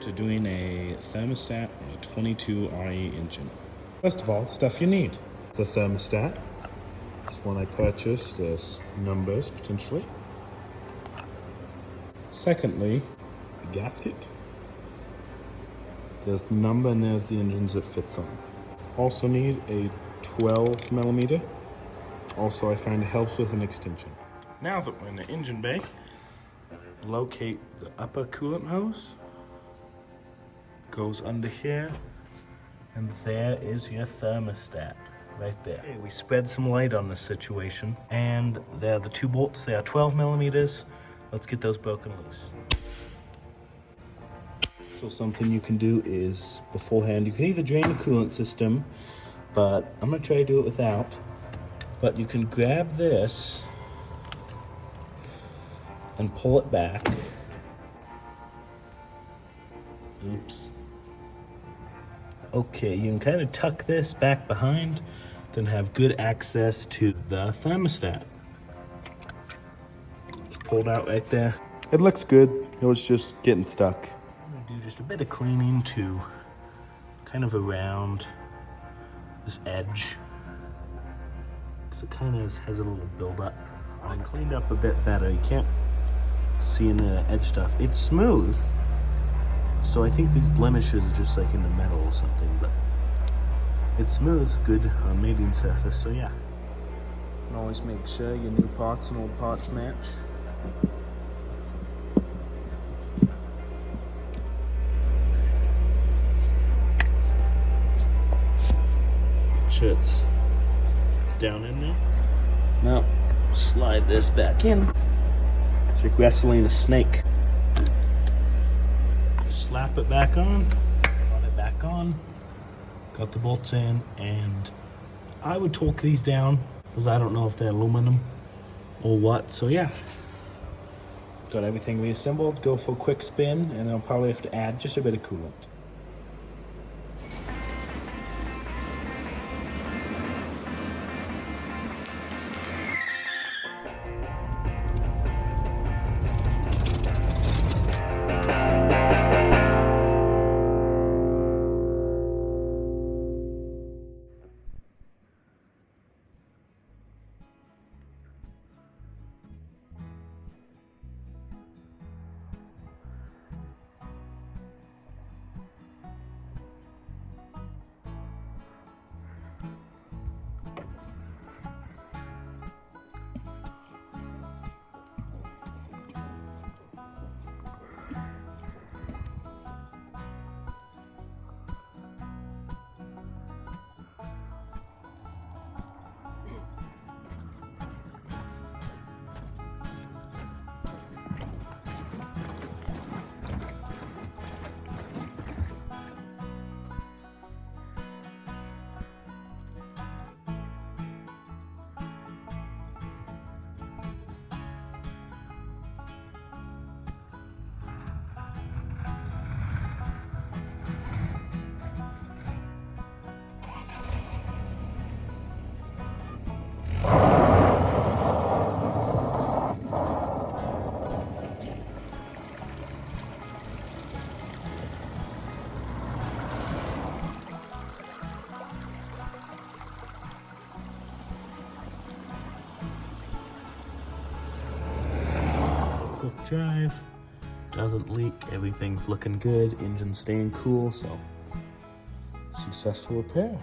to doing a thermostat on a 22 RE engine. First of all, stuff you need. The thermostat. This one I purchased as numbers, potentially. Secondly, the gasket. There's the number and there's the engines it fits on. Also need a 12 millimeter. Also, I find it helps with an extension. Now that we're in the engine bay, locate the upper coolant hose. Goes under here, and there is your thermostat, right there. Okay, we spread some light on this situation, and there are the two bolts. They are 12 millimeters. Let's get those broken loose. So something you can do is, beforehand, you can either drain the coolant system, but I'm gonna try to do it without. But you can grab this and pull it back. Oops. Okay, you can kind of tuck this back behind, then have good access to the thermostat. It's pulled out right there. It looks good. It was just getting stuck. I'm gonna do just a bit of cleaning to kind of around this edge. So it kind of has a little buildup. And cleaned up a bit better. You can't see any of the edge stuff. It's smooth. So I think these blemishes are just like in the metal or something, but it's smooth, good mating surface, so yeah. You can always make sure your new parts and old parts match. Make sure it's down in there. Now, slide this back in. It's like wrestling a snake. Slap it back on, got it back on, got the bolts in, and I would torque these down because I don't know if they're aluminum or what, so yeah. Got everything reassembled, go for a quick spin, and I'll probably have to add just a bit of coolant. Drive, doesn't leak, everything's looking good, engine's staying cool, so successful repair.